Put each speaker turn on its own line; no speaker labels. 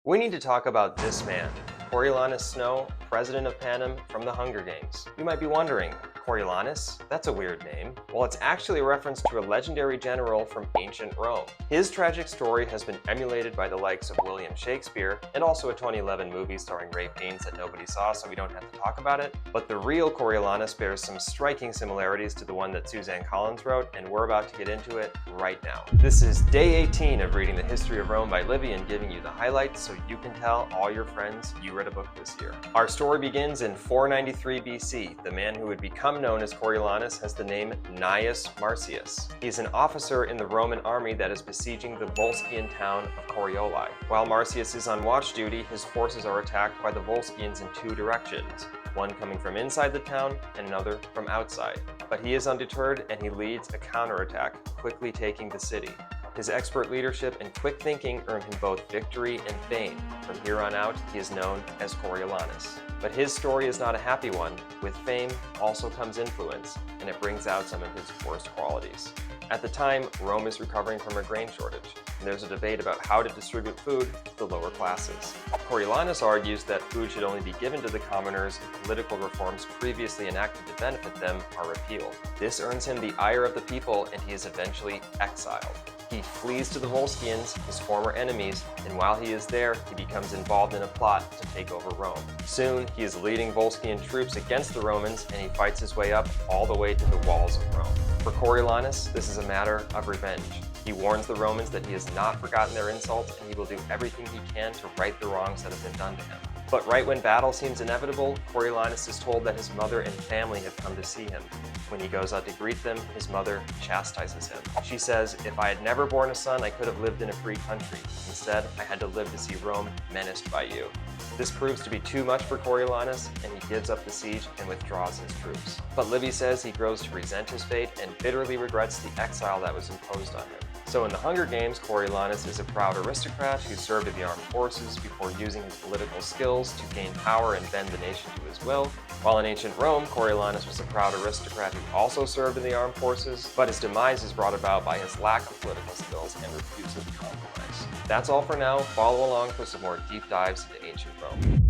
We need to talk about this man, Coriolanus Snow, President of Panem from the Hunger Games. You might be wondering, Coriolanus? That's a weird name. Well, it's actually a reference to a legendary general from ancient Rome. His tragic story has been emulated by the likes of William Shakespeare, and also a 2011 movie starring Ray Fiennes that nobody saw, so we don't have to talk about it. But the real Coriolanus bears some striking similarities to the one that Suzanne Collins wrote, and we're about to get into it right now. This is day 18 of reading the History of Rome by Livy and giving you the highlights so you can tell all your friends you read a book this year. Our story begins in 493 BC. The man who would become known as Coriolanus has the name Gnaeus Marcius. He is an officer in the Roman army that is besieging the Volscian town of Corioli. While Marcius is on watch duty, his forces are attacked by the Volscians in two directions, one coming from inside the town and another from outside. But he is undeterred and he leads a counterattack, quickly taking the city. His expert leadership and quick thinking earn him both victory and fame. From here on out, he is known as Coriolanus. But his story is not a happy one. With fame also comes influence, and it brings out some of his worst qualities. At the time, Rome is recovering from a grain shortage, and there's a debate about how to distribute food to the lower classes. Coriolanus argues that food should only be given to the commoners if political reforms previously enacted to benefit them are repealed. This earns him the ire of the people, and he is eventually exiled. He flees to the Volscians, his former enemies, and while he is there, he becomes involved in a plot to take over Rome. Soon, he is leading Volscian troops against the Romans, and he fights his way up all the way to the walls of Rome. For Coriolanus, this is a matter of revenge. He warns the Romans that he has not forgotten their insults, and he will do everything he can to right the wrongs that have been done to him. But right when battle seems inevitable, Coriolanus is told that his mother and family have come to see him. When he goes out to greet them, his mother chastises him. She says, "If I had never born a son, I could have lived in a free country. Instead, I had to live to see Rome menaced by you." This proves to be too much for Coriolanus, and he gives up the siege and withdraws his troops. But Livy says he grows to resent his fate and bitterly regrets the exile that was imposed on him. So in the Hunger Games, Coriolanus is a proud aristocrat who served in the armed forces before using his political skills to gain power and bend the nation to his will. While in ancient Rome, Coriolanus was a proud aristocrat who also served in the armed forces, but his demise is brought about by his lack of political skills and refusal to compromise. That's all for now. Follow along for some more deep dives into ancient Rome.